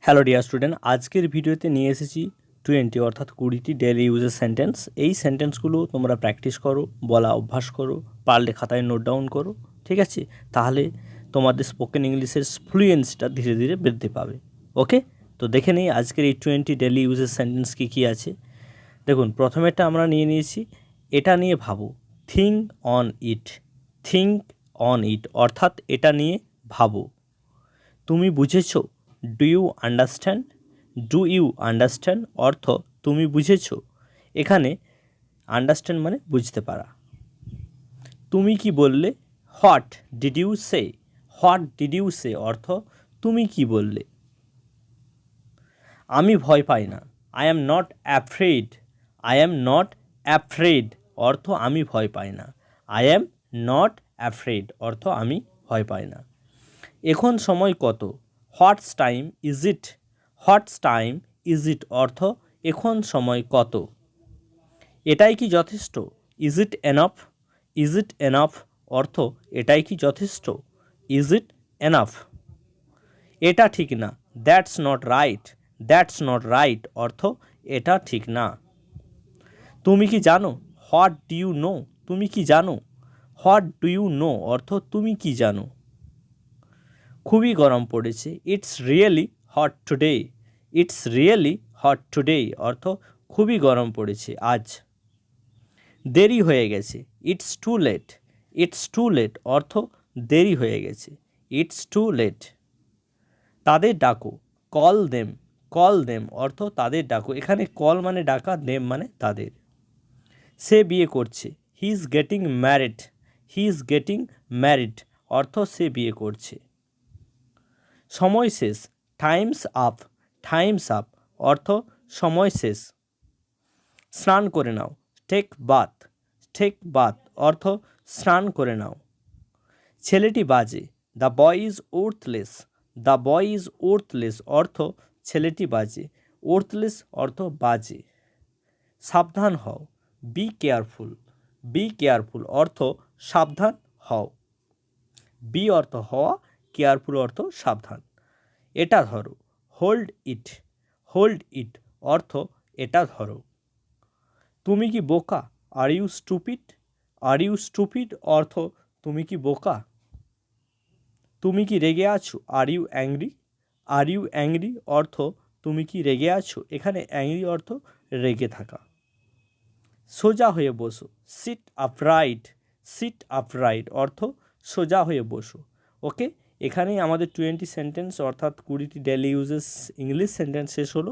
Hello dear student, আজকের ভিডিওতে নিয়ে এসেছি 20 অর্থাৎ 20টি ডেলি ইউজের সেন্টেন্স। এই সেন্টেন্সগুলো তোমরা প্র্যাকটিস করো, বলা অভ্যাস করো, পারলে খাতায় নোট ডাউন করো, ঠিক আছে? তাহলে তোমাদের স্পোকেন ইংলিশের ফ্লুয়েন্সটা ধীরে ধীরে বৃদ্ধি পাবে। ওকে, তো দেখে নিই আজকের এই 20 ডেলি ইউজের সেন্টেন্স কী আছে। দেখুন, প্রথমেরটা আমরা নিয়ে নিয়েছি, এটা নিয়ে ভাবো, think on it. Think on it অর্থাৎ এটা নিয়ে ভাবো। তুমি বুঝেছো? Do you understand? Do you understand অর্থ তুমি বুঝেছো। এখানে আন্ডারস্ট্যান্ড মানে বুঝতে পারা। তুমি কি বললে? What did you say? What did you say অর্থ তুমি কি বললে। আমি ভয় পাই না। I am not afraid. I am not afraid অর্থ আমি ভয় পাই না। আই অ্যাম নট অ্যাফ্রেড অর্থ আমি ভয় পাই না। এখন সময় কত? What's time is it? What's time is it অর্থ এখন সময় কত। এটাই কি যথেষ্ট? Is it enough? Is it enough অর্থ এটাই কি যথেষ্ট। Is it enough. এটা ঠিক না। That's not right. That's not right অর্থ এটা ঠিক না। তুমি কি জানো? What do you know? তুমি কি জানো? হোয়াট ডু ইউ নো অর্থ তুমি কি জানো। খুবই গরম পড়েছে। It's really hot today. It's really hot today অর্থ খুবই গরম পড়েছে আজ। দেরি হয়ে গেছে। It's too late. It's too late অর্থ দেরি হয়ে গেছে। It's too late. তাদের ডাকো। Call them. কল দেম অর্থ তাদের ডাকো। এখানে কল মানে ডাকা, দেম মানে তাদের। সে বিয়ে করছে। He is getting married. He is getting married অর্থ সে বিয়ে করছে। সময় শেষ। Times up. টাইমস আপ অর্থ সময় শেষ। স্নান করে নাও। Take bath. টেক বাথ অর্থ স্নান করে নাও। ছেলেটি বাজে। The boy is worthless. The boy is worthless অর্থ ছেলেটি বাজে। ওর্থলেস অর্থ বাজে। সাবধান হও। Be careful. বি কেয়ারফুল অর্থ সাবধান হও। বি অর্থ হওয়া, কেয়ারফুল অর্থ সাবধান। এটা ধরো। Hold it. হোল্ড ইট অর্থ এটা ধরো। তুমি কি বোকা? Are you stupid? Are you stupid অর্থ তুমি কি বোকা। তুমি কি রেগে আছো? Are you angry? Are you angry অর্থ তুমি কি রেগে আছো। এখানে অ্যাংরি অর্থ রেগে থাকা। সোজা হয়ে বসো। Seat upright. সিট আপরাইট অর্থ সোজা হয়ে বসো। ওকে, এখানেই আমাদের 20 সেন্টেন্স অর্থাৎ 20টি ডেলি ইউজেস ইংলিশ সেন্টেন্স শেষ হলো।